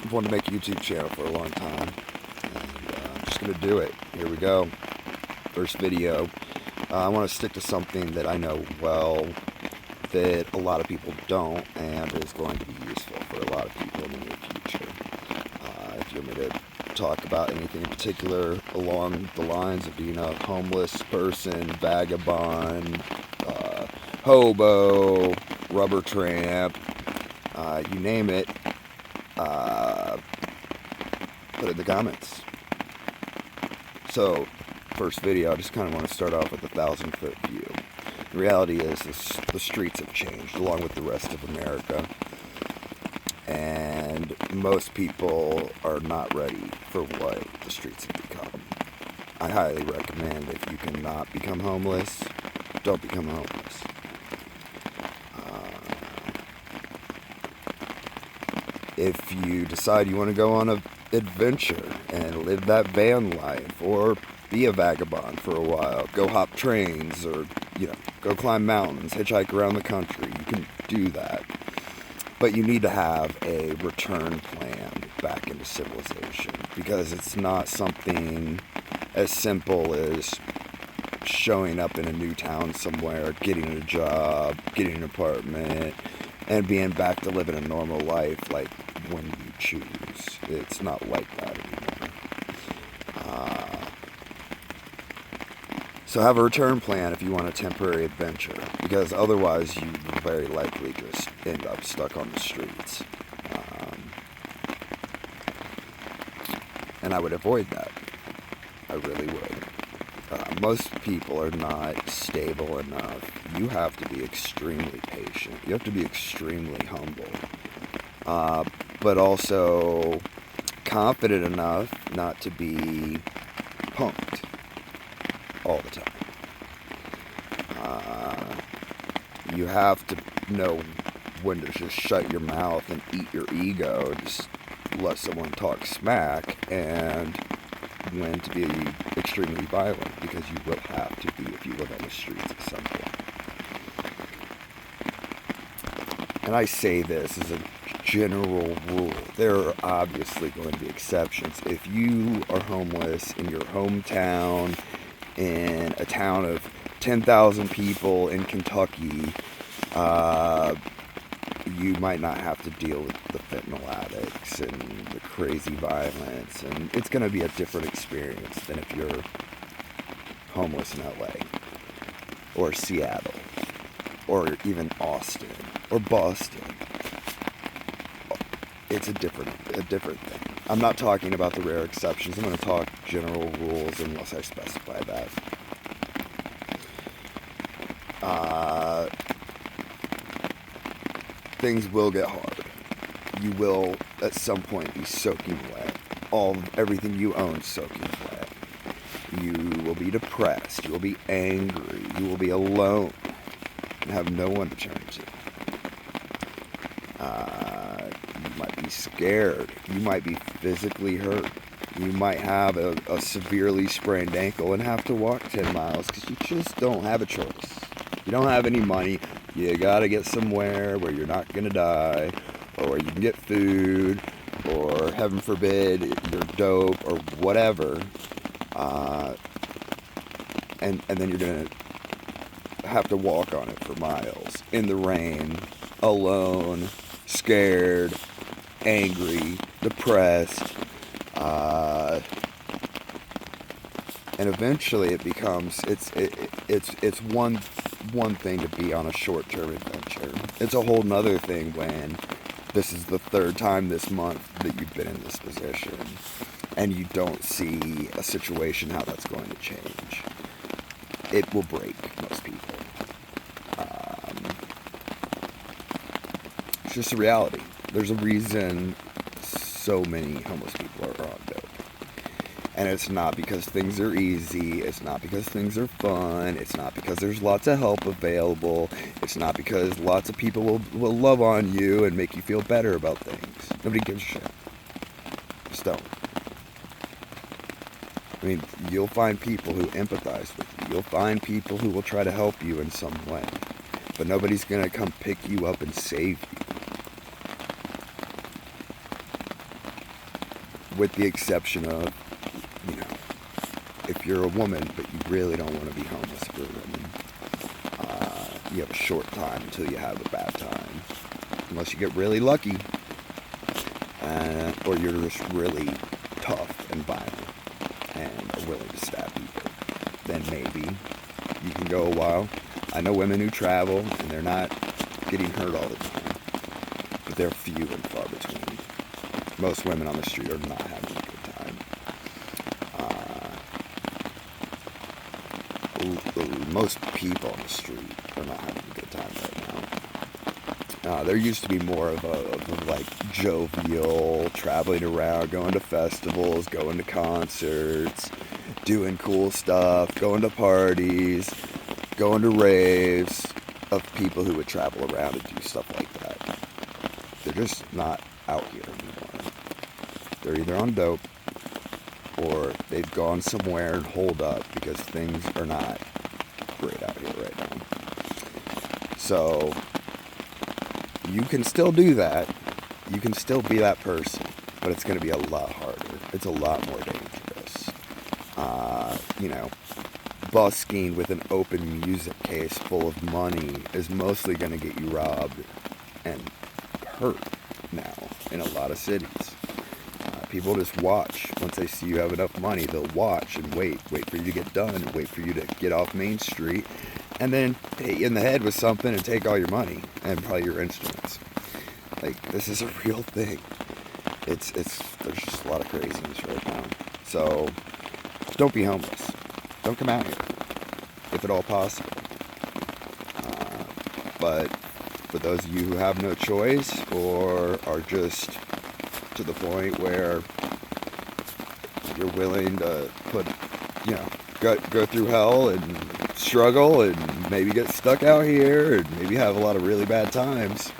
I've wanted to make a YouTube channel for a long time, and I'm just going to do it. Here we go. First video. I want to stick to something that I know well, that a lot of people don't, and is going to be useful for a lot of people in the near future. If you want me to talk about anything in particular along the lines of being a homeless person, vagabond, hobo, rubber tramp, you name it, put it in the comments. So, first video, I just kind of want to start off with a 1,000-foot view. The reality is the streets have changed along with the rest of America, and most people are not ready for what the streets have become. I highly recommend, if you cannot become homeless, don't become homeless. If you decide you want to go on an adventure and live that van life, or be a vagabond for a while, go hop trains, or go climb mountains, hitchhike around the country, you can do that. But you need to have a return plan back into civilization, because it's not something as simple as showing up in a new town somewhere, getting a job, getting an apartment, and being back to living a normal life like when you choose. It's not like that anymore. So have a return plan if you want a temporary adventure, because otherwise you will very likely just end up stuck on the streets. And I would avoid that. I really would. Most people are not stable enough. You have to be extremely patient. You have to be extremely humble. But also confident enough not to be punked all the time. You have to know when to just shut your mouth and eat your ego, just let someone talk smack, and when to be extremely violent, because you will have to be if you live on the streets at some point. And I say this as a general rule. There are obviously going to be exceptions. If you are homeless in your hometown, in a town of 10,000 people in Kentucky, you might not have to deal with the fentanyl addicts and the crazy violence, and it's going to be a different experience than if you're homeless in LA, or Seattle, or even Austin, or Boston. It's a different thing. I'm not talking about the rare exceptions. I'm going to talk general rules unless I specify that. Things will get hard. You will at some point be soaking wet. Everything you own soaking wet. You will be depressed. You will be angry. You will be alone and have no one to turn to. You might be scared. You might be physically hurt. You might have a severely sprained ankle and have to walk 10 miles because you just don't have a choice. You don't have any money. You gotta get somewhere where you're not gonna die, or where you can get food, or heaven forbid, you're dope, or whatever. And then you're gonna have to walk on it for miles, in the rain, alone, scared, angry, depressed, and eventually it becomes it's one thing to be on a short-term adventure. It's a whole nother thing when this is the third time this month that you've been in this position, and you don't see a situation how that's going to change. It will break most people. It's just a reality. There's a reason so many homeless people are on dope. And it's not because things are easy. It's not because things are fun. It's not because there's lots of help available. It's not because lots of people will love on you and make you feel better about things. Nobody gives a shit. Just don't. I mean, you'll find people who empathize with you. You'll find people who will try to help you in some way. But nobody's going to come pick you up and save you. with the exception of, you know, if you're a woman but you really don't want to be homeless for women, you have a short time until you have a bad time. Unless you get really lucky, or you're just really tough and violent and are willing to stab people, then maybe you can go a while. I know women who travel and they're not getting hurt all the time, but they're few and far between. Most women on the street are not having a good time. Most people on the street are not having a good time right now. There used to be more of a like jovial, traveling around, going to festivals, going to concerts, doing cool stuff, going to parties, going to raves, of people who would travel around and do stuff like that. They're just not out here anymore. They're either on dope or they've gone somewhere and holed up because things are not great out here right now. So you can still do that. You can still be that person, but it's going to be a lot harder. It's a lot more dangerous. You know, busking with an open music case full of money is mostly going to get you robbed and hurt now in a lot of cities. People just watch. Once they see you have enough money, they'll watch and wait for you to get done, wait for you to get off Main Street, and then hit you in the head with something and take all your money and probably your instruments. Like, this is a real thing. There's just a lot of craziness right now. So, don't be homeless. Don't come out here, if at all possible. But for those of you who have no choice or are just to the point where you're willing to go through hell and struggle and maybe get stuck out here and maybe have a lot of really bad times,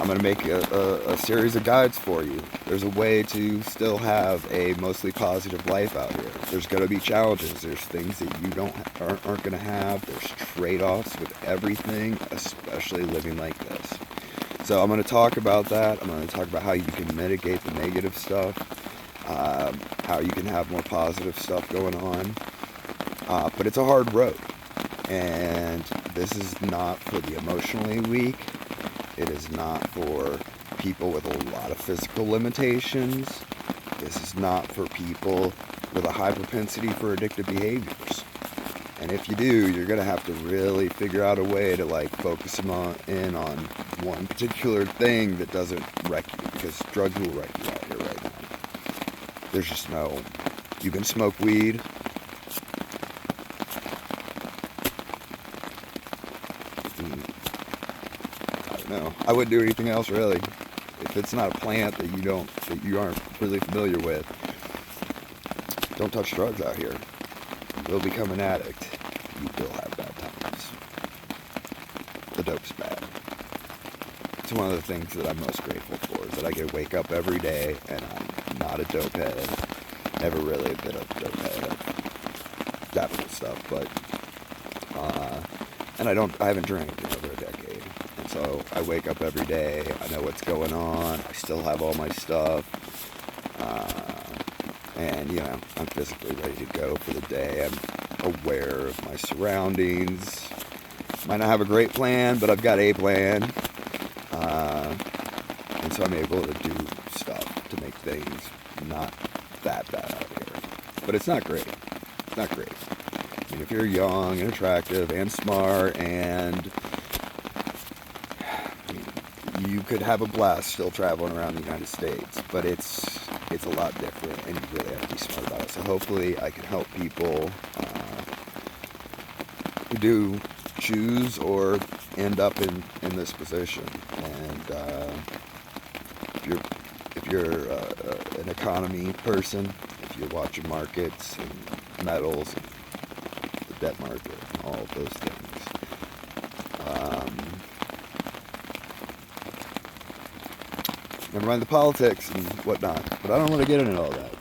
I'm going to make a series of guides for you. There's a way to still have a mostly positive life out here. There's going to be challenges. There's things that you aren't going to have. There's trade-offs with everything, especially living like this. So I'm going to talk about that. I'm going to talk about how you can mitigate the negative stuff, how you can have more positive stuff going on. But it's a hard road. And this is not for the emotionally weak. It is not for people with a lot of physical limitations. This is not for people with a high propensity for addictive behaviors. And if you do, you're going to have to really figure out a way to focus in on one particular thing that doesn't wreck you, because drugs will wreck you out here right now. There's just no... You can smoke weed. I don't know. I wouldn't do anything else really. If it's not a plant that you aren't really familiar with, don't touch drugs out here. You will become an addict. You will have bad times. The dope's bad. It's one of the things that I'm most grateful for, is that I get to wake up every day and I'm not a dope head. Never really been a dope head. I've dabbled with stuff, but and I haven't drank in over a decade. And so I wake up every day, I know what's going on, I still have all my stuff. And, I'm physically ready to go for the day. I'm aware of my surroundings. Might not have a great plan, but I've got a plan. And so I'm able to do stuff to make things not that bad out here. But it's not great. It's not great. I mean, if you're young and attractive and smart and... you could have a blast still traveling around the United States, but it's a lot different, and you really have to be smart about it. So hopefully I can help people who do choose or end up in this position. And if you're an economy person, if you're watching markets and metals and the debt market and all of those things, never mind the politics and whatnot, but I don't want to get into all that.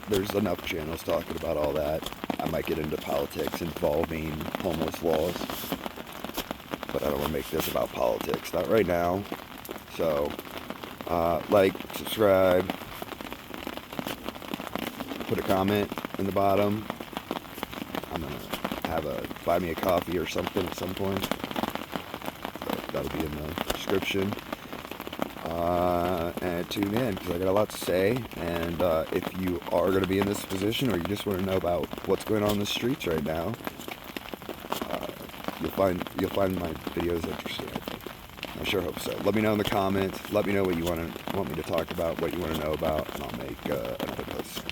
There's enough channels talking about all that. I might get into politics involving homeless laws, but I don't want to make this about politics. Not right now. So, Like, subscribe, put a comment in the bottom. I'm going to have a buy me a coffee or something at some point. That'll be in the description. And tune in, because I got a lot to say. And if you are going to be in this position, or you just want to know about what's going on in the streets right now, you'll find my videos interesting, I think. I sure hope so. Let me know in the comments. Let me know what you want me to talk about, what you want to know about, and I'll make another post.